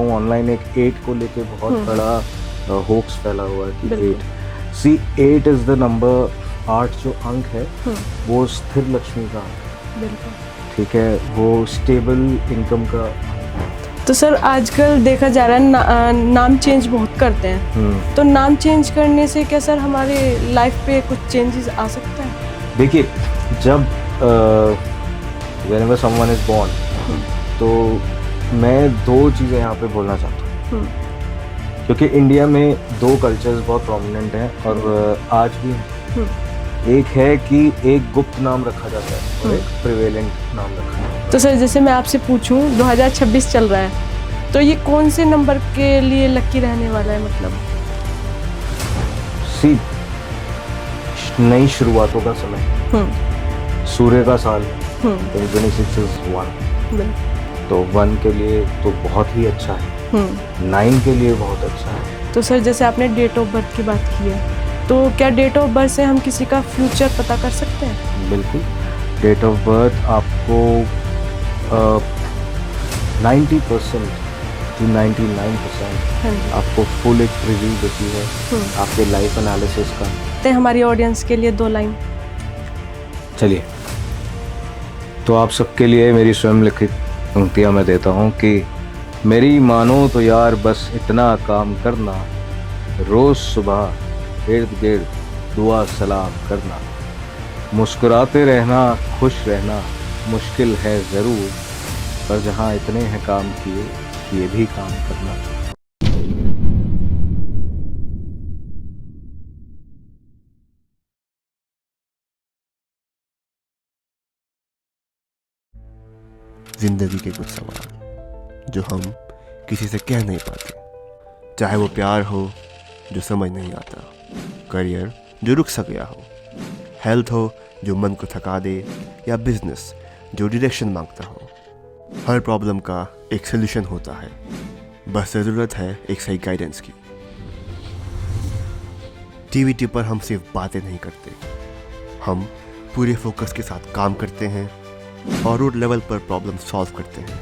हूँ ऑनलाइन एक 8 को लेके बहुत बड़ा होक्स फैला हुआ है कि 8 इज द नंबर, 8 जो अंक है वो स्थिर लक्ष्मी का अंक है, ठीक है, वो स्टेबल इनकम का। तो सर आजकल देखा जा रहा है नाम चेंज बहुत करते हैं, तो नाम चेंज करने से क्या सर हमारे लाइफ पे कुछ चेंजेस आ सकता है? देखिए, जब whenever someone is born, तो मैं 2 चीज़ें यहाँ पे बोलना चाहता हूँ, क्योंकि इंडिया में 2 कल्चर्स बहुत प्रोमिनेंट हैं और आज भी हैं। एक है कि एक गुप्त नाम रखा जाता है और एक प्रिवेलेंट नाम रखा जाता है। तो सर जैसे मैं आपसे पूछूं 2026 चल रहा है, तो ये कौन से नंबर के लिए लकी रहने वाला है? मतलब नई शुरुआतों का समय, सूर्य का साल 2026 is 1, तो 1 के लिए तो बहुत ही अच्छा है, 9 के लिए बहुत अच्छा है। तो सर जैसे आपने डेट ऑफ बर्थ की बात की है, तो क्या डेट ऑफ बर्थ से हम किसी का फ्यूचर पता कर सकते हैं? बिल्कुल, डेट ऑफ बर्थ आपको 90% to 99% आपको फुल एक रिव्यू देती है आपके लाइफ एनालिसिस का। तो हमारी ऑडियंस के लिए 2 लाइन। चलिए, तो आप सबके लिए मेरी स्वयं लिखित पंक्तियाँ मैं देता हूँ कि मेरी मानो तो यार बस इतना काम करना, रोज़ सुबह इर्द गिर्द दुआ सलाम करना, मुस्कुराते रहना, खुश रहना मुश्किल है ज़रूर, पर जहाँ इतने हैं काम किए ये भी काम करना। जिंदगी के कुछ सवाल जो हम किसी से कह नहीं पाते, चाहे वो प्यार हो जो समझ नहीं आता, करियर जो रुक सा गया हो, हेल्थ हो जो मन को थका दे, या बिजनेस जो डायरेक्शन मांगता हो। हर प्रॉब्लम का एक सलूशन होता है, बस ज़रूरत है एक सही गाइडेंस की। टीवीटी पर हम सिर्फ बातें नहीं करते, हम पूरे फोकस के साथ काम करते हैं और रूट लेवल पर प्रॉब्लम सॉल्व करते हैं।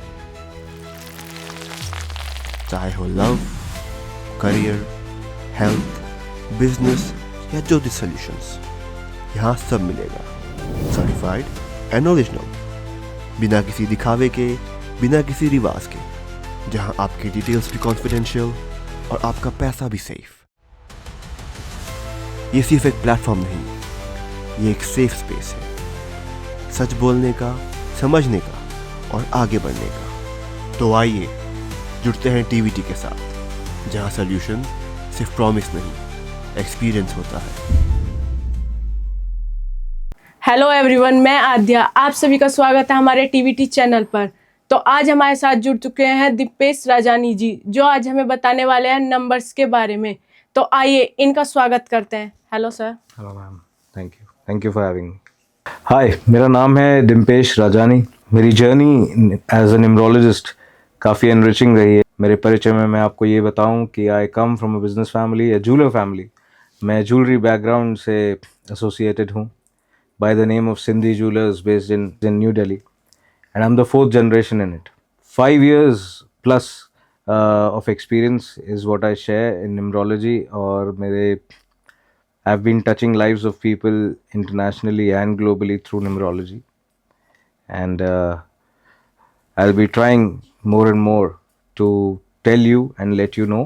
चाहे हो लव, करियर, हेल्थ, बिजनेस या जो भी सॉल्यूशंस, यहाँ सब मिलेगा। सर्टिफाइड एंड ओरिजिनल, बिना किसी दिखावे के, बिना किसी रिवाज के, जहाँ आपकी डिटेल्स भी कॉन्फिडेंशियल और आपका पैसा भी सेफ। ये सिर्फ एक प्लेटफॉर्म नहीं, ये एक सेफ स्पेस है, सच बोलने का, समझने का और आगे बढ़ने का। तो आइए जुड़ते हैं टीवीटी के साथ, जहां सॉल्यूशन सिर्फ प्रॉमिस नहीं, एक्सपीरियंस होता है। हेलो एवरीवन, मैं आद्या, आप सभी का स्वागत है हमारे टीवीटी चैनल पर। तो आज हमारे साथ जुड़ चुके हैं दिपेश राजानी जी, जो आज हमें बताने वाले हैं नंबर्स के बारे में। तो आइए इनका स्वागत करते हैं। Hello sir. Hello ma'am, thank you for having me. Hi, मेरा नाम है दिपेश राजानी। मेरी जर्नी एज ए न्यूमरोलॉजिस्ट काफ़ी एनरिचिंग रही है। मेरे परिचय में मैं आपको ये बताऊं कि I come from a business family, a jeweller family. मैं ज्वेलरी बैकग्राउंड से एसोसिएटेड हूँ by the name of Sindhi jewellers based in New Delhi, and I am the 4th generation in it. 5 years plus of experience is what I share in numerology, और मेरे I've been touching lives of people internationally and globally through numerology, and I'll be trying more and more to tell you and let you know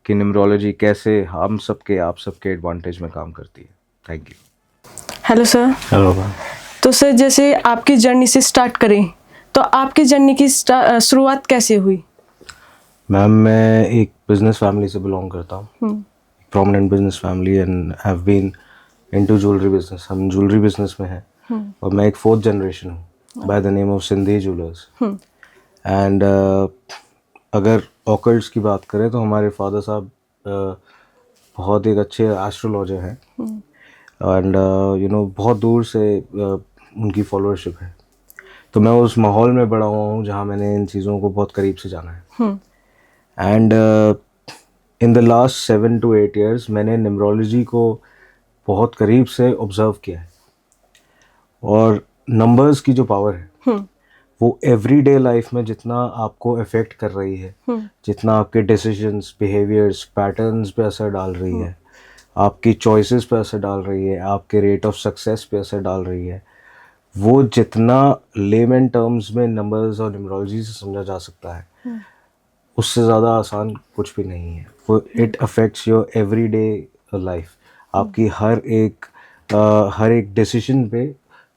कि numerology कैसे हम सबके आप सबके advantage में काम करती है। Thank you. Hello sir. Hello ma'am. तो सर जैसे आपकी जर्नी से स्टार्ट करें, तो आपकी जर्नी की शुरुआत कैसे हुई? मैम, मैं एक बिजनेस फैमिली से बिलोंग करता हूँ, prominent business family, and have been into jewellery business. हम ज्वेलरी बिजनेस में हैं और मैं एक 4th जनरेशन हूँ by the name of Sindhi jewellers. And अगर ऑकल्ट्स की बात करें तो हमारे फादर साहब बहुत एक अच्छे एस्ट्रोलॉजर हैं, एंड बहुत दूर से उनकी फॉलोअरशिप है। तो मैं उस माहौल में बड़ा हुआ हूँ जहाँ मैंने इन चीज़ों को बहुत करीब से जाना है। And in the last 7 to 8 years मैंने न्यूमरोलॉजी को बहुत करीब से ऑब्जर्व किया है, और नंबर्स की जो पावर है वो एवरीडे लाइफ में जितना आपको अफेक्ट कर रही है, जितना आपके डिसीजंस, बिहेवियर्स, पैटर्न्स पे असर डाल रही है, आपकी चॉइसेस पे असर डाल रही है, आपके रेट ऑफ सक्सेस पे असर डाल रही है, वो जितना लेमन टर्म्स में नंबर्स और न्यूमरोलॉजी से समझा जा सकता है, उससे ज़्यादा आसान कुछ भी नहीं है। वो it affects your everyday life. आपकी हर एक डिसीजन पे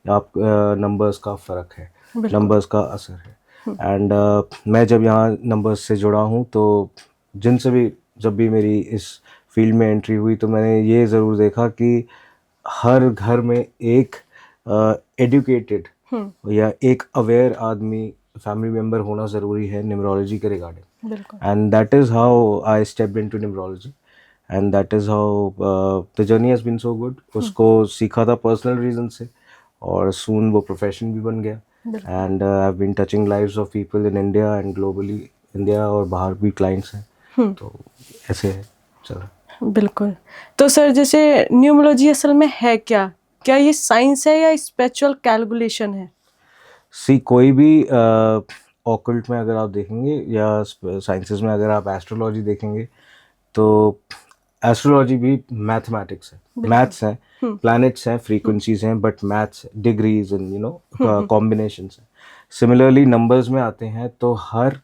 आप नंबर्स का फ़र्क है, नंबर्स का असर है। एंड मैं जब यहाँ नंबर्स से जुड़ा हूँ तो जिनसे भी जब भी मेरी इस फील्ड में एंट्री हुई तो मैंने ये ज़रूर देखा कि हर घर में एक एजुकेटेड या एक अवेयर आदमी, फैमिली मेम्बर होना ज़रूरी है न्यूमरोलॉजी के रिगार्डिंग। बिल्कुल। And that is how I stepped into numerology and that is how the journey has been so good. उसको सीखा था पर्सनल रीज़न से और सून वो प्रोफेशन भी बन गया। And I have been touching lives of people in India and globally, India और बाहर भी क्लाइंट्स हैं। तो ऐसे है चला। बिल्कुल। तो सर जैसे न्यूमरोलॉजी असल में है क्या? क्या ये साइंस है या स्पिरिचुअल कैलकुलेशन है? सी कोई भी ऑकल्ट में अगर आप देखेंगे या साइंसेस में अगर आप एस्ट्रोलॉजी देखेंगे तो एस्ट्रोलॉजी भी मैथमेटिक्स है, मैथ्स है, प्लैनेट्स हैं, फ्रीक्वेंसीज हैं, but maths, degrees and combinations हैं। सिमिलरली नंबर्स में आते हैं तो हर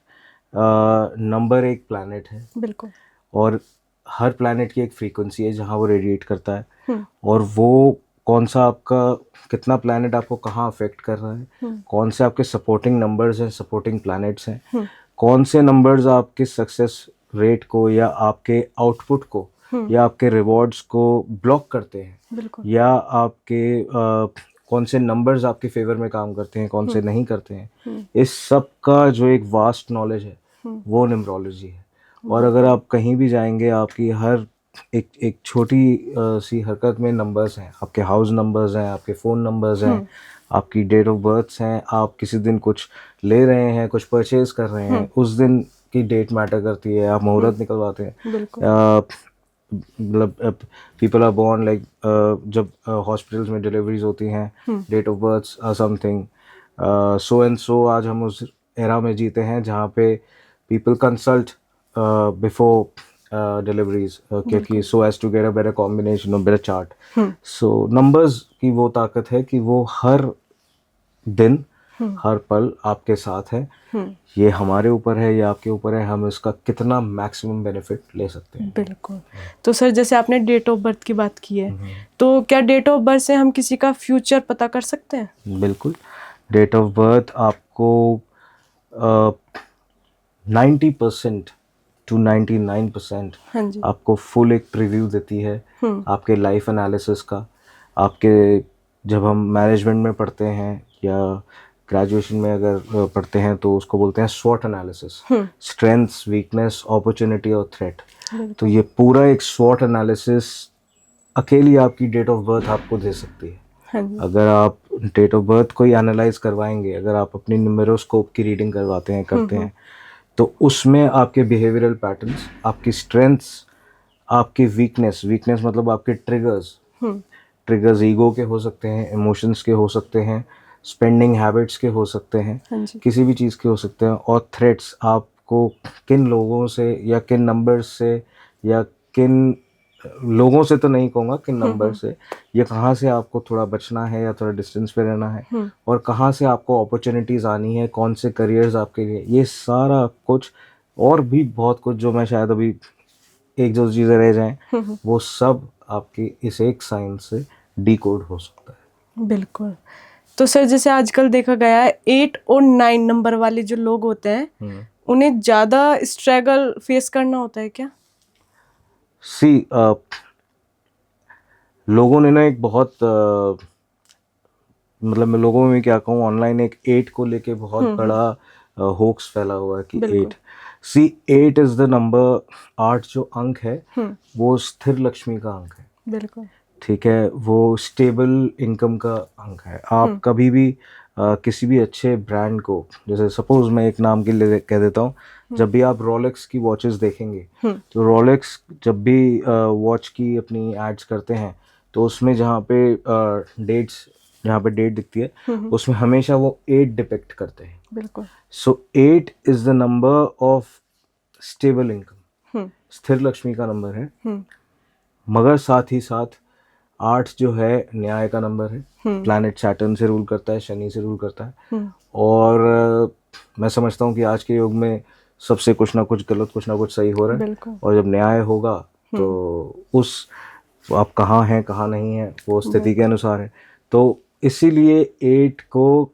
नंबर एक प्लैनेट है बिल्कुल। और हर प्लैनेट की एक फ्रीक्वेंसी है जहाँ वो रेडिएट करता है और वो कौन सा आपका कितना प्लैनेट आपको कहाँ अफेक्ट कर रहा है, कौन से आपके सपोर्टिंग नंबर्स हैं, सपोर्टिंग प्लैनेट्स हैं, कौन से नंबर्स आपके सक्सेस रेट को या आपके आउटपुट को या आपके रिवॉर्ड्स को ब्लॉक करते हैं, या आपके कौन से नंबर्स आपके फेवर में काम करते हैं, कौन से नहीं करते हैं, इस सब का जो एक वास्ट नॉलेज है वो न्यूमरोलॉजी है। और अगर आप कहीं भी जाएंगे आपकी हर एक छोटी सी हरकत में नंबर्स हैं, आपके हाउस नंबर्स हैं, आपके फ़ोन नंबर्स हैं, आपकी डेट ऑफ बर्थ्स हैं, आप किसी दिन कुछ ले रहे हैं, कुछ परचेज कर रहे हैं, उस दिन की डेट मैटर करती है, आप मुहूर्त निकलवाते हैं, मतलब पीपल आर बोर्न लाइक जब हॉस्पिटल्स में डिलीवरीज होती हैं, date of births or something so and so. आज हम उस एरा में जीते हैं जहाँ पे पीपल कंसल्ट बिफोर डिलीवरीज क्योंकि so as to get a better combination और बेटर चार्ट। सो नंबर्स की वो ताकत है कि वो हर दिन हर पल आपके साथ है। ये हमारे ऊपर है, ये आपके ऊपर है, हम इसका कितना मैक्सिमम बेनिफिट ले सकते हैं। बिल्कुल। तो सर जैसे आपने डेट ऑफ बर्थ की बात की है, तो क्या डेट ऑफ बर्थ से हम किसी का फ्यूचर पता कर सकते हैं? बिल्कुल। डेट ऑफ बर्थ आपको 90% टू 99% हाँ जी। आपको फुल एक प्रीव्यू देती है आपके लाइफ एनालिसिस का। आपके जब हम मैनेजमेंट में पढ़ते हैं या ग्रेजुएशन में अगर पढ़ते हैं तो उसको बोलते हैं स्वॉट एनालिसिस, स्ट्रेंथ्स, वीकनेस, अपॉर्चुनिटी और थ्रेट। तो ये पूरा एक स्वॉट एनालिसिस अकेली आपकी डेट ऑफ बर्थ आपको दे सकती है। हाँ जी। अगर आप डेट ऑफ बर्थ को ही एनालाइज करवाएंगे, अगर आप अपनी न्यूमेरोस्कोप की रीडिंग करवाते हैं करते हैं तो उसमें आपके बिहेवियरल पैटर्न्स, आपकी स्ट्रेंथ्स, आपकी वीकनेस, वीकनेस मतलब आपके ट्रिगर्स ईगो के हो सकते हैं, इमोशंस के हो सकते हैं, स्पेंडिंग हैबिट्स के हो सकते हैं, हाँ जी। किसी भी चीज़ के हो सकते हैं, और थ्रेट्स आपको किन लोगों से या किन नंबर्स से या किन लोगों से तो नहीं कहूँगा, किन नंबर से या कहाँ से आपको थोड़ा बचना है या थोड़ा डिस्टेंस पे रहना है, और कहाँ से आपको अपॉर्चुनिटीज़ आनी है, कौन से करियर्स आपके लिए, ये सारा कुछ और भी बहुत कुछ जो मैं शायद अभी एक दो चीज़ें रह जाएं वो सब आपकी इस एक साइंस से डीकोड हो सकता है। बिल्कुल। तो सर जैसे आजकल देखा गया है 8 और 9 नंबर वाले जो लोग होते हैं उन्हें ज़्यादा स्ट्रगल फेस करना होता है क्या? सी लोगों ने ना एक बहुत मतलब मैं लोगों में क्या कहूँ, ऑनलाइन एक 8 को लेके बहुत बड़ा होक्स फैला हुआ है कि 8 8 इज द नंबर। 8 जो अंक है वो स्थिर लक्ष्मी का अंक है। बिल्कुल। ठीक है, वो स्टेबल इनकम का अंक है। आप कभी भी किसी भी अच्छे ब्रांड को, जैसे सपोज मैं एक नाम के लिए कह देता हूँ, जब भी आप रोलेक्स की वॉचेस देखेंगे तो रोलेक्स जब भी वॉच की अपनी एड्स करते हैं तो उसमें जहाँ पे डेट्स जहाँ पे डेट दिखती है उसमें हमेशा वो 8 डिपिक्ट करते हैं। बिल्कुल। So 8 is the number of stable income, hmm स्थिर लक्ष्मी का नंबर है। हम्म मगर साथ ही साथ 8 जो है न्याय का नंबर है। प्लैनेट सैटर्न से रूल करता है, शनि से रूल करता है। और मैं समझता हूँ कि आज के युग में सबसे कुछ ना कुछ गलत कुछ ना कुछ सही हो रहा है। बिल्कुल। और जब न्याय होगा तो उस आप कहाँ हैं कहाँ नहीं हैं वो स्थिति के अनुसार है। तो इसीलिए 8 को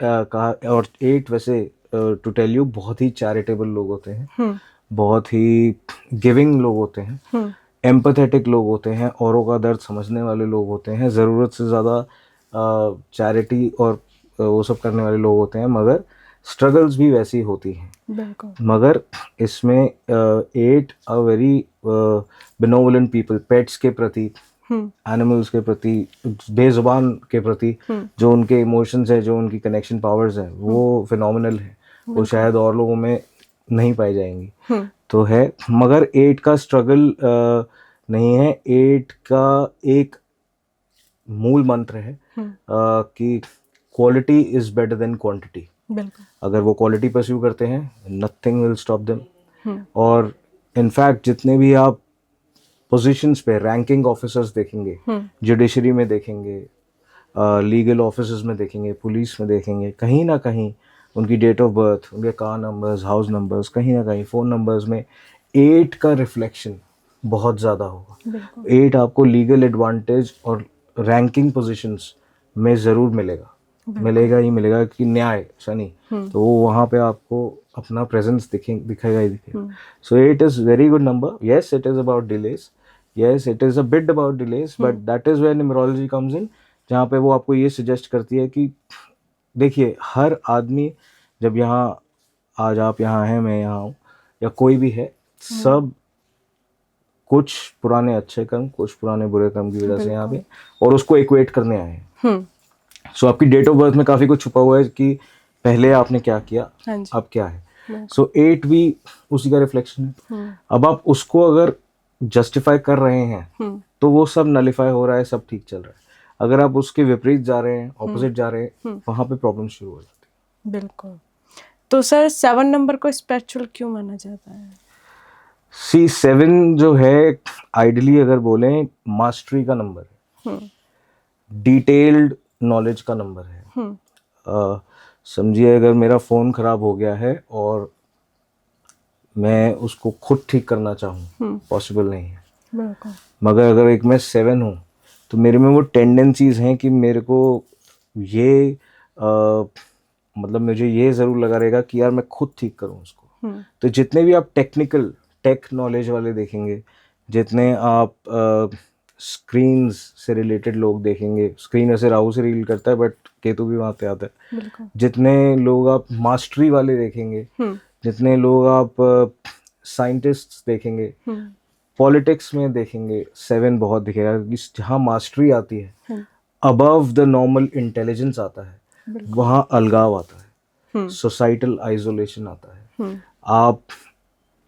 कहा। और 8 वैसे टू टेल यू बहुत ही चैरिटेबल लोग होते हैं, बहुत ही गिविंग लोग होते हैं, एम्पैथेटिक लोग होते हैं, औरों का दर्द समझने वाले लोग होते हैं, ज़रूरत से ज़्यादा चैरिटी और वो सब करने वाले लोग होते हैं। मगर स्ट्रगल्स भी वैसी होती हैं। बिल्कुल। मगर इसमें 8 a very benevolent people, pets के प्रति, एनिमल्स के प्रति, बेजुबान के प्रति जो उनके इमोशंस है, जो उनकी कनेक्शन पावर्स है वो फिनोमिनल है। वो शायद और लोगों में नहीं पाई जाएंगी तो है। मगर 8 का स्ट्रगल नहीं है। 8 का एक मूल मंत्र है कि quality is better than quantity. बिल्कुल। अगर वो क्वालिटी परस्यू करते हैं नथिंग विल स्टॉप देम। और इनफैक्ट जितने भी आप पोजीशंस पे रैंकिंग ऑफिसर्स देखेंगे, जुडिशरी में देखेंगे, लीगल ऑफिसर्स में देखेंगे, पुलिस में देखेंगे, कहीं ना कहीं उनकी डेट ऑफ बर्थ, उनके कार नंबर्स, हाउस नंबर्स, कहीं ना कहीं फ़ोन नंबर्स में 8 का रिफ्लेक्शन बहुत ज़्यादा होगा। 8 आपको लीगल एडवांटेज और रैंकिंग पोजीशंस में ज़रूर मिलेगा, मिलेगा ही मिलेगा कि न्याय शनि, तो वो वहाँ पे आपको अपना प्रेजेंस दिखेगा ही दिखेगा। So 8 is very good number. Yes it is about delays, yes it is a bit about delays, but that is where numerology comes in, जहाँ पे वो आपको ये सजेस्ट करती है कि देखिए हर आदमी जब यहाँ, आज आप यहाँ हैं, मैं यहाँ हूँ, या कोई भी है, सब कुछ पुराने अच्छे कर्म, कुछ पुराने बुरे कर्म की वजह से यहाँ पे, और उसको इक्वेट करने आए हैं। सो आपकी डेट ऑफ बर्थ में काफ़ी कुछ छुपा हुआ है कि पहले आपने क्या किया, अब क्या है। सो 8 भी उसी का रिफ्लेक्शन है। अब आप उसको अगर जस्टिफाई कर रहे हैं तो वो सब नलिफाई हो रहा है, सब ठीक चल रहा है। अगर आप उसके विपरीत जा रहे हैं, ऑपोजिट जा रहे हैं, वहाँ पे प्रॉब्लम शुरू हो जाती है। बिल्कुल। तो सर 7 नंबर को स्पिरिचुअल क्यों माना जाता है? C7 जो है आइडियली अगर बोलें मास्टरी का नंबर है, डिटेल्ड नॉलेज का नंबर है। समझिए अगर मेरा फ़ोन ख़राब हो गया है और मैं उसको खुद ठीक करना चाहूँ, पॉसिबल नहीं है। बिल्कुल। मगर अगर एक मैं 7 हूँ तो मेरे में वो टेंडेंसीज हैं कि मेरे को ये मतलब मुझे ये ज़रूर लगा रहेगा कि यार मैं खुद ठीक करूँ उसको। तो जितने भी आप टेक नॉलेज वाले देखेंगे, जितने आप स्क्रीन्स से रिलेटेड लोग देखेंगे, स्क्रीन ऐसे राहु से रील करता है बट केतु भी वहाँ पे आता है। जितने लोग आप मास्टरी वाले देखेंगे, जितने लोग आप साइंटिस्ट्स देखेंगे, पॉलिटिक्स में देखेंगे, 7 बहुत दिखेगा, क्योंकि जहाँ मास्टरी आती है, अबव द नॉर्मल इंटेलिजेंस आता है, वहाँ अलगाव आता है, सोसाइटल आइसोलेशन आता है, आप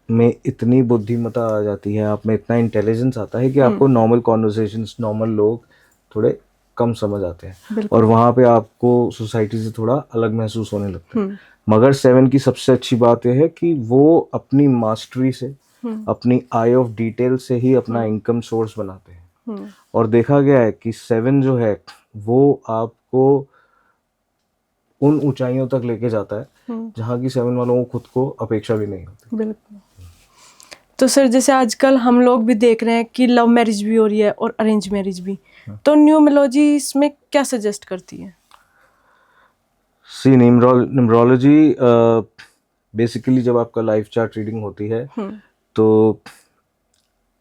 में इतनी बुद्धिमत्ता आ जाती है, आप में इतना इंटेलिजेंस आता है कि आपको नॉर्मल कॉन्वर्सेशंस, नॉर्मल लोग थोड़े कम समझ आते हैं, और वहाँ पे आपको सोसाइटी से थोड़ा अलग महसूस होने लगता है। मगर 7 की सबसे अच्छी बात यह है कि वो अपनी मास्टरी से, अपनी आई ऑफ डिटेल से ही अपना इनकम सोर्स बनाते हैं। और देखा गया है कि 7 जो है वो आपको उन ऊंचाइयों तक लेके जाता है जहाँ की 7 वालों को खुद को अपेक्षा भी नहीं होती। बिल्कुल। तो सर जैसे आजकल हम लोग भी देख रहे हैं कि लव मैरिज भी हो रही है और अरेंज मैरिज भी, तो न्यूमरोलॉजी इसमें क्या सजेस्ट करती है? सी न्यूमरोलॉजी बेसिकली जब आपका लाइफ चार्ट रीडिंग होती है तो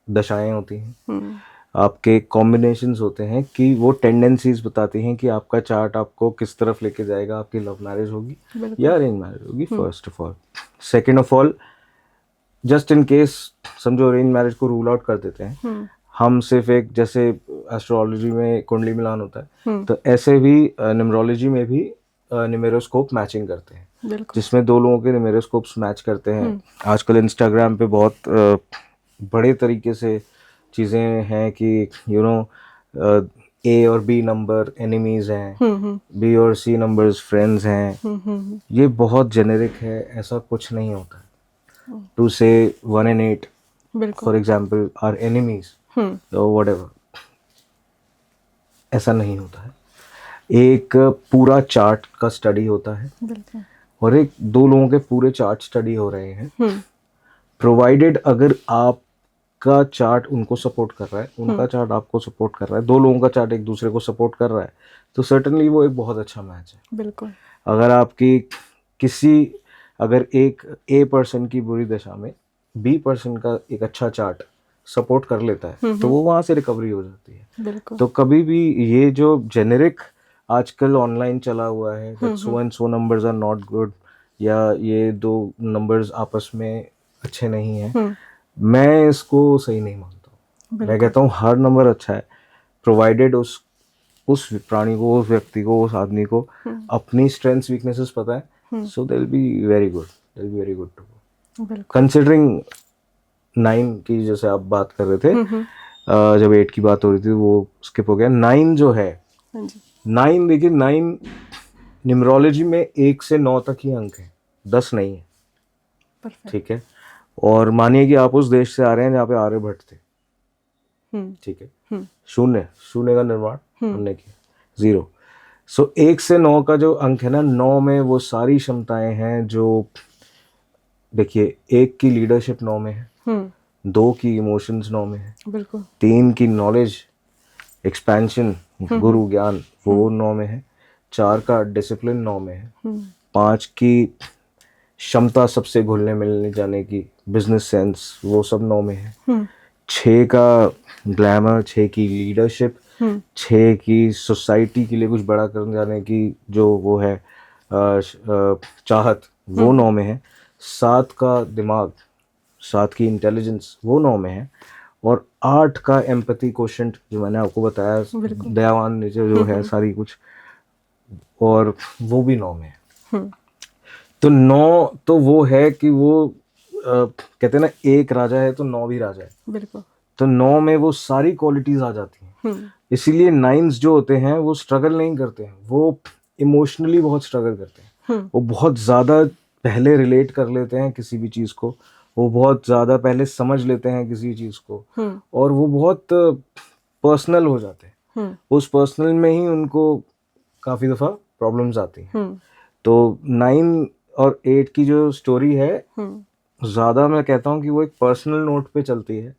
दशाएं होती हैं, आपके कॉम्बिनेशंस होते हैं कि वो टेंडेंसीज बताती हैं कि आपका चार्ट आपको किस तरफ लेके जाएगा। आपकी लव मैरिज होगी या अरेंज मैरिज होगी, first of all. Second of all, just in case समझो अरेंज मैरिज को रूल आउट कर देते हैं, हम सिर्फ एक, जैसे एस्ट्रोलॉजी में कुंडली मिलान होता है, तो ऐसे भी न्यूमरोलॉजी में भी न्यूमेरोस्कोप मैचिंग करते हैं, जिसमें 2 लोगों के न्यूमेरोस्कोप्स मैच करते हैं। आजकल इंस्टाग्राम पे बहुत बड़े तरीके से चीज़ें हैं कि ए और बी नंबर एनिमीज हैं, बी और सी नंबर्स फ्रेंड्स हैं, ये बहुत जेनेरिक है, ऐसा कुछ नहीं होता है। टू से 1 and 8 बिल्कुल। फॉर एग्जाम्पल आर एनिमीज और व्हाटएवर, ऐसा नहीं होता है। एक पूरा चार्ट का स्टडी होता है बिल्कुल। और एक दो लोगों के पूरे चार्ट स्टडी हो रहे हैं, प्रोवाइडेड अगर आपका चार्ट उनको सपोर्ट कर रहा है, उनका चार्ट आपको सपोर्ट कर रहा है, दो लोगों का चार्ट एक दूसरे को सपोर्ट कर रहा है, तो सर्टेनली वो एक बहुत अच्छा मैच है। बिल्कुल। अगर आपकी अगर एक ए पर्सन की बुरी दशा में बी पर्सन का एक अच्छा चार्ट सपोर्ट कर लेता है, तो वो वहां से रिकवरी हो जाती है। बिल्कुल। तो कभी भी ये जो जेनेरिक आजकल ऑनलाइन चला हुआ है, so and so numbers are not good, या ये दो नंबर्स आपस में अच्छे नहीं हैं, मैं इसको सही नहीं मानता हूँ। मैं कहता हूँ हर नंबर अच्छा है, प्रोवाइडेड उस प्राणी को, उस व्यक्ति को, उस आदमी को अपनी स्ट्रेंथ्स वीकनेसेस पता है, so they will be very good, they will be very good to go. Considering 9 की जैसे आप बात कर रहे थे, जब 8 की बात हो रही थी वो स्किप हो गया। 9 जो है, 9 देखिए, 9 न्यूमरोलॉजी में 1 से 9 तक ही अंक है, 10 नहीं है। परफेक्ट। ठीक है, और मानिए कि आप उस देश से आ रहे हैं जहाँ पे आर्यभट्ट थे, ठीक है, शून्य का निर्माण हमने किया, 0। सो 1 से 9 का जो अंक है ना, 9 में वो सारी क्षमताएं हैं जो, देखिए, 1 की लीडरशिप 9 में है, 2 की इमोशंस 9 में है, बिल्कुल। 3 की नॉलेज एक्सपेंशन, गुरु ज्ञान, वो 9 में है, 4 का डिसिप्लिन 9 में है, 5 की क्षमता सबसे घुलने मिलने जाने की, बिजनेस सेंस, वो सब 9 में है, 6 का ग्लैमर, 6 की लीडरशिप, 6 की सोसाइटी के लिए कुछ बड़ा करने जाने की जो वो है चाहत, वो 9 में है, 7 का दिमाग, 7 की इंटेलिजेंस, वो 9 में है, और 8 का एम्पैथी क्वोशंट, जो मैंने आपको बताया, दयावान नेचर जो है सारी कुछ, और वो भी 9 में है। तो 9 तो वो है कि वो कहते हैं ना, एक राजा है तो 9 भी राजा है। बिल्कुल। तो 9 में वो सारी क्वालिटीज आ जाती हैं। इसीलिए 9s जो होते हैं वो स्ट्रगल नहीं करते हैं, वो इमोशनली बहुत स्ट्रगल करते हैं, वो बहुत ज़्यादा पहले रिलेट कर लेते हैं किसी भी चीज़ को, वो बहुत ज़्यादा पहले समझ लेते हैं किसी चीज़ को, और वो बहुत पर्सनल हो जाते हैं। उस पर्सनल में ही उनको काफ़ी दफ़ा प्रॉब्लम्स आती हैं। तो 9 और 8 की जो स्टोरी है, ज़्यादा मैं कहता हूँ कि वो एक पर्सनल नोट पे चलती है।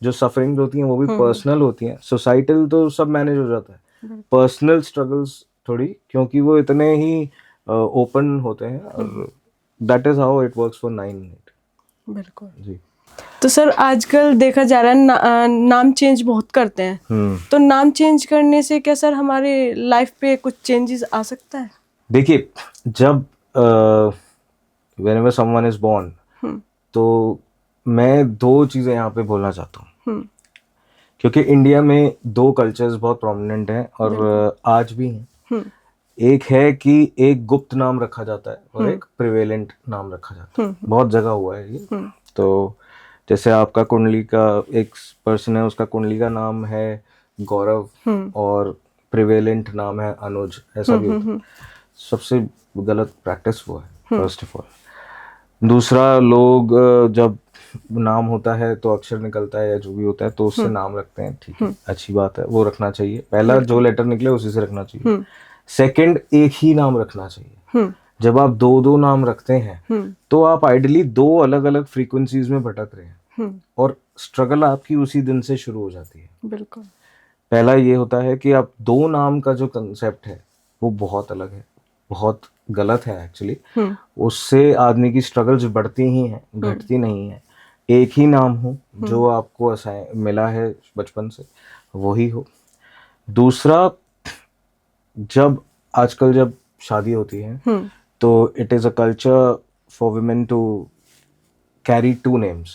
जो सफरिंग होती हैं वो भी पर्सनल होती हैं, सोसाइटल तो सब मैनेज हो जाता है, पर्सनल स्ट्रगल्स थोड़ी, क्योंकि वो इतने ही ओपन होते हैं, और that is how it works for 9 and 8। बिल्कुल जी। तो सर, आजकल देखा जा रहा है नाम चेंज बहुत करते हैं, तो नाम चेंज करने से क्या सर हमारे लाइफ पे कुछ चेंजेस आ सकता है? देखिए, जब whenever someone is born, तो मैं 2 चीज़ें यहाँ पे बोलना चाहता हूँ, क्योंकि इंडिया में 2 कल्चर्स बहुत प्रोमिनेंट हैं और आज भी हैं। एक है कि एक गुप्त नाम रखा जाता है और एक प्रिवेलेंट नाम रखा जाता है, बहुत जगह हुआ है ये। तो जैसे आपका कुंडली का एक पर्सन है, उसका कुंडली का नाम है गौरव और प्रिवेलेंट नाम है अनुज, ऐसा भी होता है। सबसे गलत प्रैक्टिस वो है, फर्स्ट ऑफ ऑल। दूसरा, लोग जब नाम होता है तो अक्षर निकलता है या जो भी होता है तो उससे नाम रखते हैं, ठीक है, अच्छी बात है, वो रखना चाहिए। पहला जो लेटर निकले उसी से रखना चाहिए। सेकंड, एक ही नाम रखना चाहिए। जब आप 2-2 नाम रखते हैं तो आप आइडियली 2 अलग अलग फ्रीक्वेंसीज में भटक रहे हैं, और स्ट्रगल आपकी उसी दिन से शुरू हो जाती है। बिल्कुल। पहला ये होता है कि आप 2 नाम का जो कंसेप्ट है वो बहुत अलग है, बहुत गलत है एक्चुअली। उससे आदमी की स्ट्रगल्स बढ़ती ही हैं, घटती नहीं है। एक ही नाम हो, जो आपको मिला है बचपन से, वही हो। दूसरा, जब आजकल जब शादी होती है तो it is a culture for women to carry 2 names,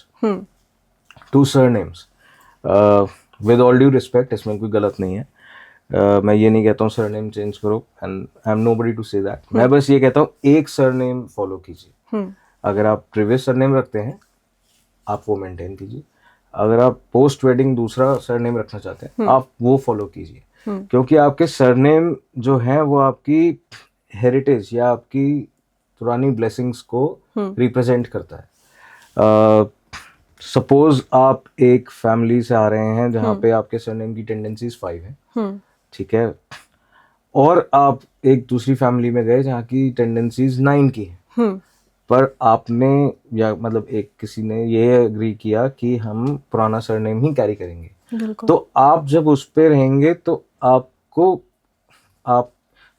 2 surnames। With all due respect, इसमें कोई गलत नहीं है। मैं ये नहीं कहता हूँ सरनेम चेंज करो, and I am nobody to say that. मैं बस ये कहता हूँ एक सरनेम फॉलो कीजिए। अगर आप प्रीवियस सरनेम रखते हैं, आप वो मेंटेन कीजिए। अगर आप पोस्ट वेडिंग दूसरा सरनेम रखना चाहते हैं, आप वो फॉलो कीजिए। क्योंकि आपके सरनेम जो है वो आपकी हेरिटेज या आपकी पुरानी ब्लेसिंग्स को रिप्रेजेंट करता है। सपोज आप एक फैमिली से आ रहे हैं जहाँ पे आपके सरनेम की टेंडेंसीज 5 है, ठीक है, और आप एक दूसरी फैमिली में गए जहाँ की टेंडेंसीज 9 की है, पर आपने या मतलब एक किसी ने ये एग्री किया कि हम पुराना सरनेम ही कैरी करेंगे, तो आप जब उस पे रहेंगे तो आपको आप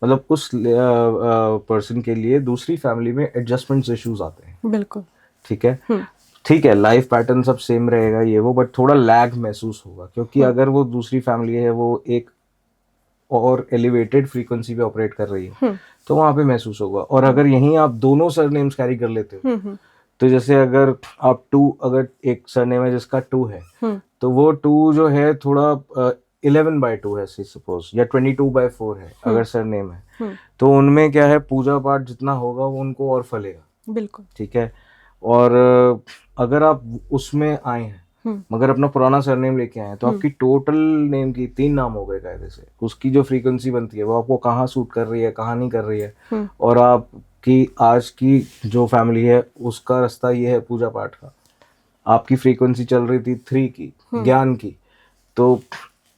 मतलब उस पर्सन के लिए दूसरी फैमिली में एडजस्टमेंट इश्यूज आते हैं। बिल्कुल। ठीक है, ठीक है, लाइफ पैटर्न सब सेम रहेगा ये वो, बट थोड़ा लैग महसूस होगा, क्योंकि अगर वो दूसरी फैमिली है वो एक और एलिवेटेड फ्रीक्वेंसी पे ऑपरेट कर रही है तो वहां पे महसूस होगा। और अगर यहीं आप दोनों सरनेम्स कैरी कर लेते हो तो जैसे अगर आप 2, अगर एक सरनेम है जिसका 2 है तो वो 2 जो है थोड़ा 11/2 है सपोज, या 22/4 है अगर सरनेम है, तो उनमें क्या है, पूजा पाठ जितना होगा वो उनको और फलेगा। बिल्कुल। ठीक है, और अगर आप उसमें आए हैं मगर अपना पुराना सरनेम लेके आए हैं तो आपकी टोटल नेम की 3 नाम हो गए कायदे से, उसकी जो फ्रीक्वेंसी बनती है वो आपको कहाँ सूट कर रही है कहाँ नहीं कर रही है, और आपकी आज की जो फैमिली है उसका रास्ता ये है पूजा पाठ का, आपकी फ्रीक्वेंसी चल रही थी 3 की, ज्ञान की, तो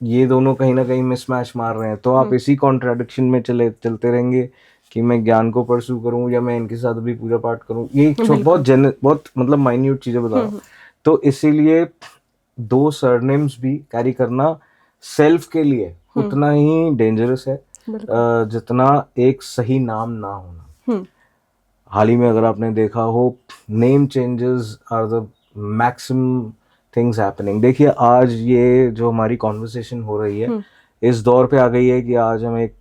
ये दोनों कहीं ना कहीं मिसमैच मार रहे हैं, तो आप इसी कॉन्ट्राडिक्शन में चलते रहेंगे कि मैं ज्ञान को परस्यू करूं या मैं इनके साथ भी पूजा पाठ करूं। ये बहुत मतलब माइन्यूट चीजें बता रहा हूं। तो इसीलिए 2 सरनेम्स भी कैरी करना सेल्फ के लिए उतना ही डेंजरस है जितना एक सही नाम ना होना। हाल ही में अगर आपने देखा हो, name changes are the maximum things happening. देखिए आज ये जो हमारी कॉन्वर्सेशन हो रही है इस दौर पे आ गई है कि आज हम एक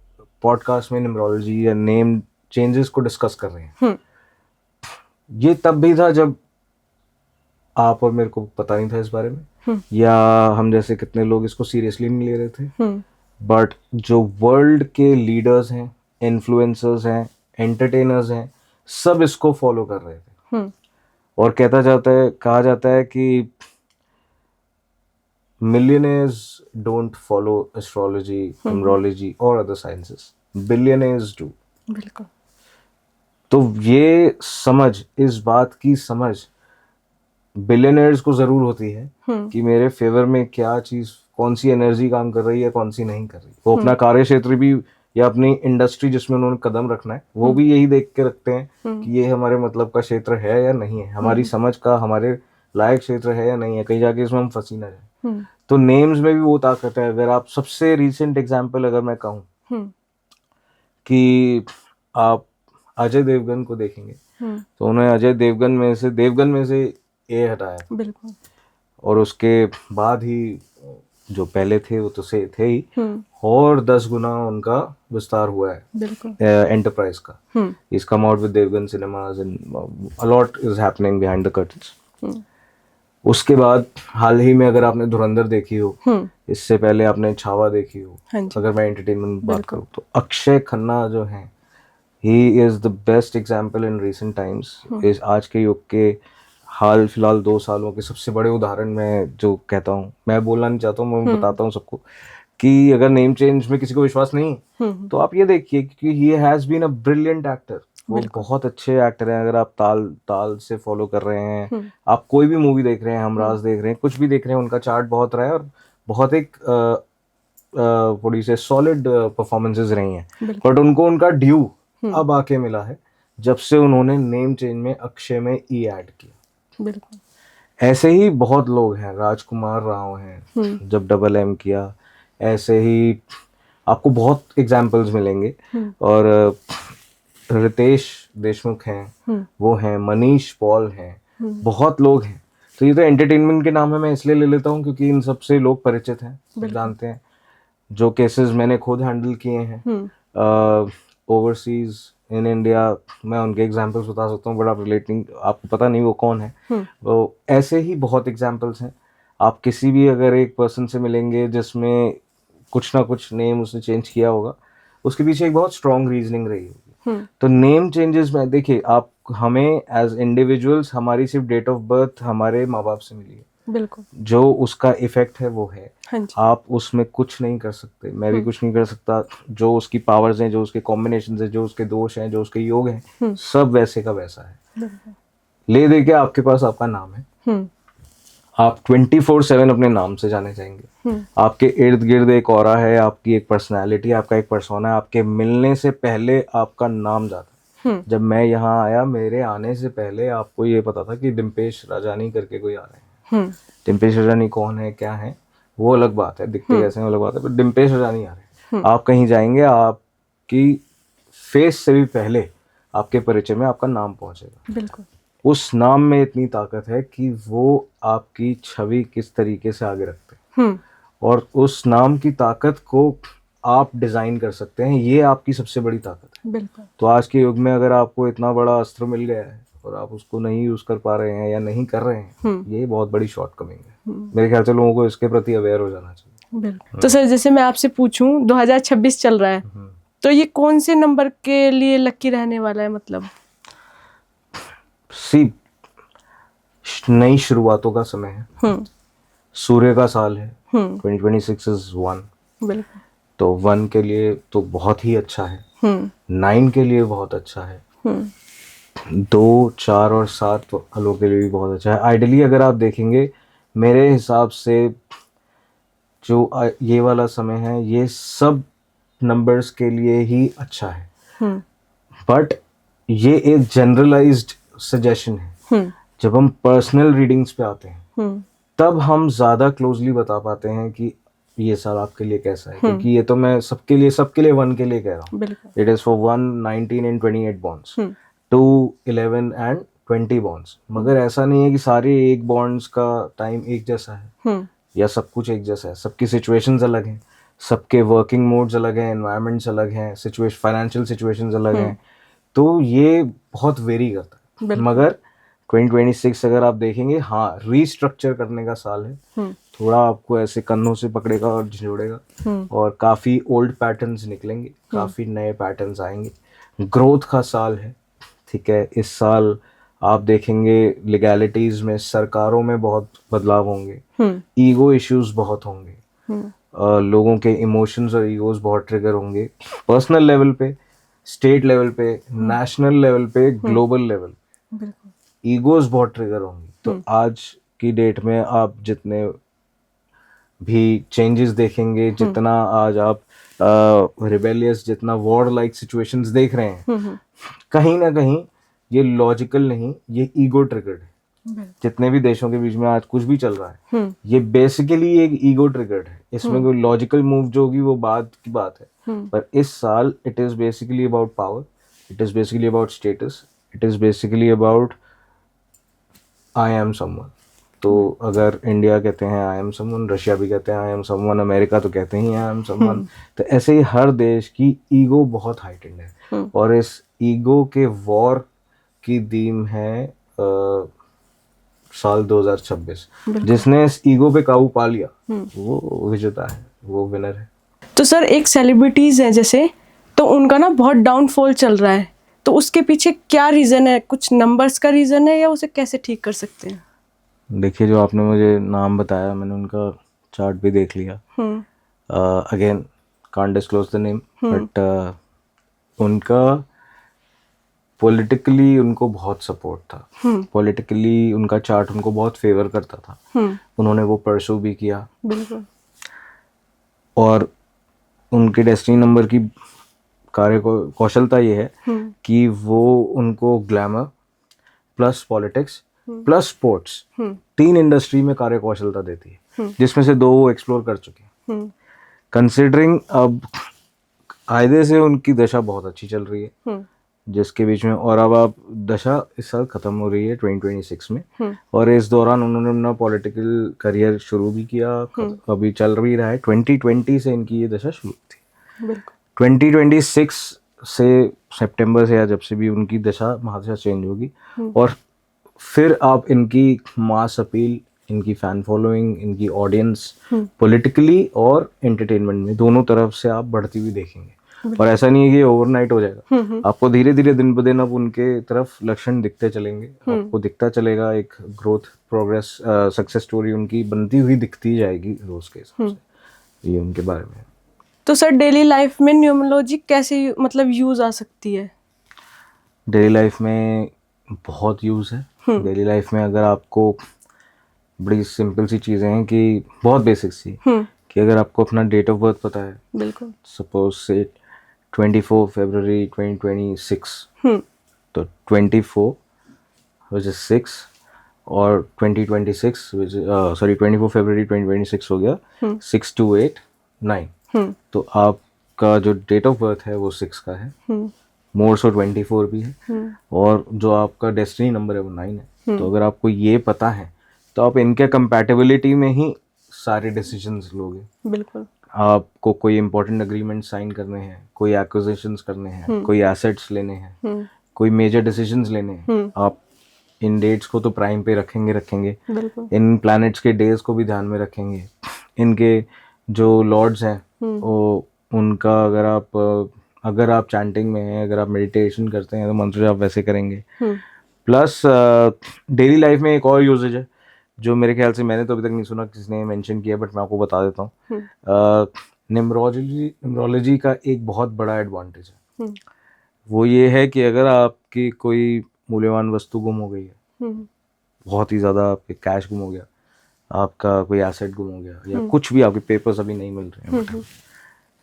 पॉडकास्ट में न्यूमरोलॉजी या नेम चेंजेस को डिस्कस कर रहे हैं। ये तब भी था जब आप और मेरे को पता नहीं था इस बारे में, या हम जैसे कितने लोग इसको सीरियसली नहीं ले रहे थे, बट जो वर्ल्ड के लीडर्स हैं, इन्फ्लुएंसर्स हैं, एंटरटेनर्स हैं, सब इसको फॉलो कर रहे थे। और कहा जाता है कि millionaires don't follow astrology, numerology or other sciences, billionaires do। बिल्कुल। तो ये समझ, इस बात की समझ बिलियनर्स को जरूर होती है कि मेरे फेवर में क्या चीज, कौन सी एनर्जी काम कर रही है, कौन सी नहीं कर रही। वो अपना कार्य क्षेत्र भी या अपनी इंडस्ट्री जिसमें उन्होंने कदम रखना है वो भी यही देख के रखते हैं कि ये हमारे मतलब का क्षेत्र है या नहीं है, हमारी समझ का हमारे लायक क्षेत्र है या नहीं है, कहीं जाके इसमें हम फंसी ना जाए। तो नेम्स में भी वो ताकत है। अगर आप सबसे रीसेंट एग्जांपल अगर मैं कहूँ कि आप अजय देवगन को देखेंगे तो उन्होंने अजय देवगन में से ए हटाया, बिल्कुल, और उसके बाद ही जो पहले थे वो तो से थे ही, और 10 गुना उनका विस्तार हुआ है एंटरप्राइज का। Is come out with Devgan cinemas and a lot is happening behind the curtains. उसके बाद हाल ही में अगर आपने धुरंधर देखी हो, इससे पहले आपने छावा देखी हो, अगर मैं एंटरटेनमेंट बात करूँ तो अक्षय खन्ना जो है, he is the best example in recent times. इस आज के युग के हाल फिलहाल 2 सालों के सबसे बड़े उदाहरण मैं जो कहता हूँ, मैं बोलना नहीं चाहता हूँ, मैं बताता हूँ सबको कि अगर नेम चेंज में किसी को विश्वास नहीं तो आप ये देखिए कि he has been a brilliant actor. वो बहुत अच्छे एक्टर हैं। अगर आप ताल से फॉलो कर रहे हैं, आप कोई भी मूवी देख रहे हैं, हमराज देख रहे हैं, कुछ भी देख रहे हैं, उनका चार्ट बहुत रहा है और बहुत एक थोड़ी से सॉलिड परफॉर्मेंसेज रही हैं, बट उनको उनका ड्यू अब आके मिला है जब से उन्होंने नेम चेंज में अक्षय में ई ऐड किया। बिल्कुल। ऐसे ही बहुत लोग हैं, राजकुमार राव हैं जब डबल एम किया, ऐसे ही आपको बहुत एग्जाम्पल्स मिलेंगे। और रितेश देशमुख हैं, वो हैं, मनीष पॉल हैं, बहुत लोग हैं। तो ये तो एंटरटेनमेंट के नाम है, मैं इसलिए ले लेता हूँ क्योंकि इन सब से लोग परिचित हैं, जानते हैं। जो केसेस मैंने खुद हैंडल किए हैं ओवरसीज इन इंडिया, मैं उनके एग्जांपल्स बता सकता हूँ, बट आप रिलेटिंग, आपको पता नहीं वो कौन है। तो ऐसे ही बहुत एग्जांपल्स हैं। आप किसी भी अगर एक पर्सन से मिलेंगे जिसमें कुछ ना कुछ नेम उसने चेंज किया होगा, उसके पीछे एक बहुत स्ट्रॉन्ग रीजनिंग रही होगी। तो नेम चेंजेस में देखिए, आप हमें एज इंडिविजुअल्स, हमारी सिर्फ डेट ऑफ बर्थ हमारे माँ बाप से मिली है, बिल्कुल। जो उसका इफेक्ट है वो है। हाँ जी। आप उसमें कुछ नहीं कर सकते, मैं भी कुछ नहीं कर सकता। जो उसकी पावर्स हैं, जो उसके कॉम्बिनेशन है, जो उसके दोष हैं, जो उसके योग हैं, सब वैसे का वैसा है। बिल्कुल। ले दे के आपके पास आपका नाम है, आप 24/7 अपने नाम से जाने जाएंगे। आपके इर्द गिर्द एक ऑरा है, आपकी एक पर्सनालिटी, आपका एक पर्सोना है। आपके मिलने से पहले आपका नाम जाता है। जब मैं यहाँ आया, मेरे आने से पहले आपको ये पता था कि डिम्पेश राजानी करके कोई आ रहे हैं। डिम्पेश राजानी कौन है, क्या है, वो अलग बात है, दिखते कैसे हैं वो अलग बात है, पर डिम्पेश राजानी आ रहे हैं। आप कहीं जाएंगे, आपकी फेस से भी पहले आपके परिचय में आपका नाम पहुंचेगा। बिल्कुल। उस नाम में इतनी ताकत है कि वो आपकी छवि किस तरीके से आगे रखते हैं, और उस नाम की ताकत को आप डिजाइन कर सकते हैं। ये आपकी सबसे बड़ी ताकत है। बिल्कुल। तो आज के युग में अगर आपको इतना बड़ा अस्त्र मिल गया है और आप उसको नहीं यूज कर पा रहे हैं या नहीं कर रहे हैं, ये बहुत बड़ी शॉर्टकमिंग है। मेरे ख्याल से लोगों को इसके प्रति अवेयर हो जाना चाहिए। बिल्कुल। तो सर, जैसे मैं आपसे पूछूं, 2026 चल रहा है, तो ये कौन से नंबर के लिए लकी रहने वाला है? मतलब सी नई शुरुआतों का समय है, सूर्य का साल है। 2026 इज 1, बिल्कुल। तो 1 के लिए तो बहुत ही अच्छा है, 9 के लिए बहुत अच्छा है, 2, 4 और 7 वालों के लिए भी बहुत अच्छा है। आइडियली अगर आप देखेंगे, मेरे हिसाब से जो ये वाला समय है, ये सब नंबर्स के लिए ही अच्छा है। बट ये एक जनरलाइज्ड सजेशन है। जब हम पर्सनल रीडिंग्स पे आते हैं, तब हम ज़्यादा क्लोजली बता पाते हैं कि ये साल आपके लिए कैसा है, क्योंकि ये तो मैं सबके लिए 1 के लिए कह रहा हूँ। It is for 1, 19 and 28 bonds, 2, 11 and 20 bonds. मगर ऐसा नहीं है कि सारे एक बॉन्ड्स का टाइम एक जैसा है या सब कुछ एक जैसा है। सबकी सिचुएशंस अलग हैं, सबके वर्किंग मोड्स अलग हैं, एनवायरनमेंट्स अलग हैं, सिचुएशन, फाइनेंशियल सिचुएशंस अलग हैं। तो ये बहुत वेरी करता है। मगर 2026 अगर आप देखेंगे, हाँ, रीस्ट्रक्चर करने का साल है। थोड़ा आपको ऐसे कन्नों से पकड़ेगा और झिझोड़ेगा, और काफ़ी ओल्ड पैटर्न्स निकलेंगे, काफ़ी नए पैटर्न्स आएंगे। ग्रोथ का साल है, ठीक है। इस साल आप देखेंगे लीगैलिटीज़ में, सरकारों में बहुत बदलाव होंगे, ईगो इश्यूज बहुत होंगे, लोगों के इमोशंस और ईगोज बहुत ट्रिगर होंगे, पर्सनल लेवल पे, स्टेट लेवल पे, नेशनल लेवल पे, ग्लोबल लेवल पे ईगोज बहुत ट्रिगर होंगी। तो आज की डेट में आप जितने भी चेंजेस देखेंगे, जितना आज आप रिबेलियस, जितना वॉर लाइक सिचुएशंस देख रहे हैं, कहीं ना कहीं ये लॉजिकल नहीं, ये ईगो ट्रिगर्ड है। जितने भी देशों के बीच में आज कुछ भी चल रहा है, ये बेसिकली एक ईगो ट्रिगर्ड है। इसमें कोई लॉजिकल मूव जो होगी वो बात की बात है, पर इस साल it is basically about power, it is basically about status, it is basically about I am someone. तो अगर इंडिया कहते हैं आई एम समवन, रशिया भी कहते हैं आई एम समवन, अमेरिका तो कहते ही आई एम समवन। तो ऐसे ही हर देश की ईगो बहुत हाइटेंड है, और इस ईगो के वॉर की थीम है साल 2026। जिसने इस ईगो पे काबू पा लिया वो विजेता है, वो विनर है। तो सर, एक सेलिब्रिटीज है जैसे, तो उनका ना बहुत डाउनफॉल चल रहा है, तो उसके पीछे क्या रीजन है? कुछ नंबर्स का रीजन है, या उसे कैसे ठीक कर सकते हैं? देखिए, जो आपने मुझे नाम बताया, मैंने उनका चार्ट भी देख लिया। Again can't disclose the name, but उनका पॉलिटिकली उनको बहुत सपोर्ट था। पॉलिटिकली उनका चार्ट उनको बहुत फेवर करता था। उन्होंने वो परसू भी किया। बिल्कुल। और उनके डेस्टिनी नंबर की कार्य कौशलता ये है कि वो उनको glamour plus politics plus sports, 3 industry में कार्य कौशलता देती है, जिसमें से 2 वो एक्सप्लोर कर चुके हैं। कंसिडरिंग अब कायदे से उनकी दशा बहुत अच्छी चल रही है, जिसके बीच में, और अब आप दशा इस साल खत्म हो रही है 2026 में, और इस दौरान उन्होंने अपना पॉलिटिकल करियर शुरू भी किया, अभी चल भी रहा है। 2020 से इनकी ये दशा शुरू थी। 2026 से सितंबर से, या जब से भी उनकी दशा महादशा चेंज होगी, और फिर आप इनकी मास अपील, इनकी फैन फॉलोइंग, इनकी ऑडियंस पॉलिटिकली और एंटरटेनमेंट में दोनों तरफ से आप बढ़ती हुई देखेंगे। और ऐसा नहीं है कि ओवरनाइट हो जाएगा, आपको धीरे धीरे दिन ब दिन अब उनके तरफ लक्षण दिखते चलेंगे, आपको दिखता चलेगा, एक ग्रोथ प्रोग्रेस सक्सेस स्टोरी उनकी बनती हुई दिखती जाएगी रोज के हिसाब से। ये उनके बारे में। तो सर डेली लाइफ में न्यूमरोलॉजी कैसे मतलब यूज आ सकती है? डेली लाइफ में बहुत यूज़ है। डेली लाइफ में अगर आपको बड़ी सिंपल सी चीज़ें हैं कि बहुत बेसिक सी, कि अगर आपको अपना डेट ऑफ बर्थ पता है, बिल्कुल। सपोज से 24 फरवरी 2026, तो 24 विच इज 6 और 2026 विच सॉरी 24 फरवरी 2026 हो गया 6 2 8 9। तो आपका जो डेट ऑफ बर्थ है वो 6 का है, मोर सो 24 भी है, और जो आपका डेस्टिनी नंबर है वो 9 है। तो अगर आपको ये पता है तो आप इनके कंपैटिबिलिटी में ही सारे डिसीजंस लोगे। बिल्कुल। आपको कोई इंपॉर्टेंट एग्रीमेंट साइन करने हैं, कोई एक्विजिशंस करने हैं, कोई एसेट्स लेने हैं, कोई मेजर डिसीजंस लेने हैं, आप इन डेट्स को तो प्राइम पे रखेंगे, बिल्कुल। इन प्लैनेट्स के डेज को भी ध्यान में रखेंगे, इनके जो लॉर्ड्स हैं वो उनका अगर आप चैंटिंग में हैं, अगर आप मेडिटेशन करते हैं तो मंत्र जाप वैसे करेंगे। प्लस डेली लाइफ में एक और यूजेज है जो मेरे ख्याल से मैंने तो अभी तक नहीं सुना किसी ने मेंशन किया, बट मैं आपको बता देता हूँ। न्यूमरोलॉजी का एक बहुत बड़ा एडवांटेज है, वो ये है कि अगर आपकी कोई मूल्यवान वस्तु गुम हो गई है, बहुत ही ज़्यादा आपके कैश गुम हो गया, आपका कोई एसेट गुम हो गया, या कुछ भी आपके पेपर्स अभी नहीं मिल रहे हैं,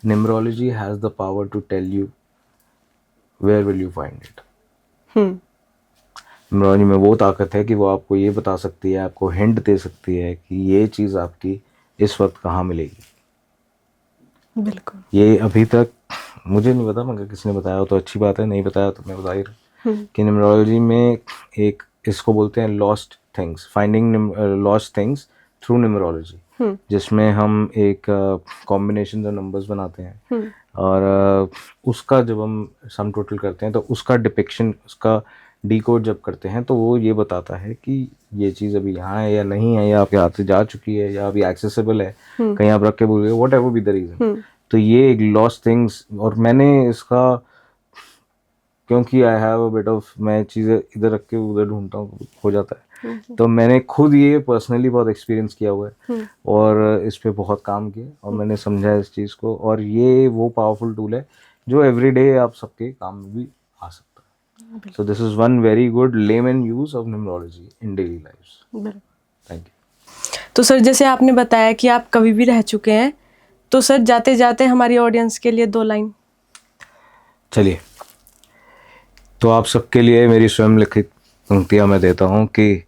numerology has the power to tell you where will you find it. Numerology में वो ताकत है कि वो आपको ये बता सकती है, आपको हिंट दे सकती है कि ये चीज़ आपकी इस वक्त कहाँ मिलेगी। बिल्कुल। ये अभी तक मुझे नहीं पता, मगर किसी ने बताया हो तो अच्छी बात है, नहीं बताया तो मैं बता ही रहा कि न्यूमरोलॉजी में एक इसको बोलते हैं lost things, finding lost things through numerology, जिसमें हम एक कॉम्बिनेशन ऑफ नंबर्स बनाते हैं और उसका जब हम सम टोटल करते हैं तो उसका डिपिक्शन, उसका डीकोड जब करते हैं तो वो ये बताता है कि ये चीज़ अभी यहाँ है या नहीं है, या आपके हाथ से जा चुकी है, या अभी एक्सेसिबल है, कहीं आप रख के भूल गए, what ever be the reason. तो ये एक लॉस्ट थिंग्स, और मैंने इसका क्योंकि I have a bit of, मैं चीज़ें इधर रख के उधर ढूंढता हूँ, हो जाता है, तो मैंने खुद ये पर्सनली बहुत एक्सपीरियंस किया हुआ है और इस पे बहुत काम किया और मैंने समझा इस चीज़ को, और ये वो पावरफुल टूल है जो एवरीडे आप सबके काम में भी आ सकता है। So this is one very good lemon use of numerology in daily life. Thank you. तो सर जैसे आपने बताया कि आप कभी भी रह चुके हैं, तो सर जाते जाते हमारी ऑडियंस के लिए 2 लाइन। चलिए, तो आप सबके लिए मेरी स्वयं लिखित पंक्तियाँ मैं देता हूँ कि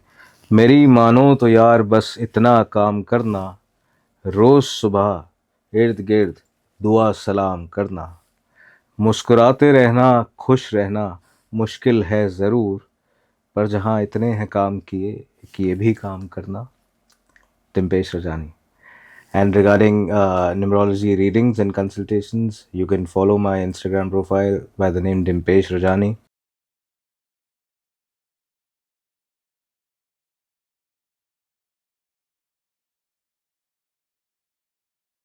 मेरी मानो तो यार बस इतना काम करना, रोज़ सुबह इर्द गिर्द दुआ सलाम करना, मुस्कुराते रहना, खुश रहना मुश्किल है ज़रूर, पर जहाँ इतने हैं काम किए भी काम करना। Dimpesh Rajani. And regarding numerology readings and consultations, you can follow my Instagram profile by the name Dimpesh Rajani.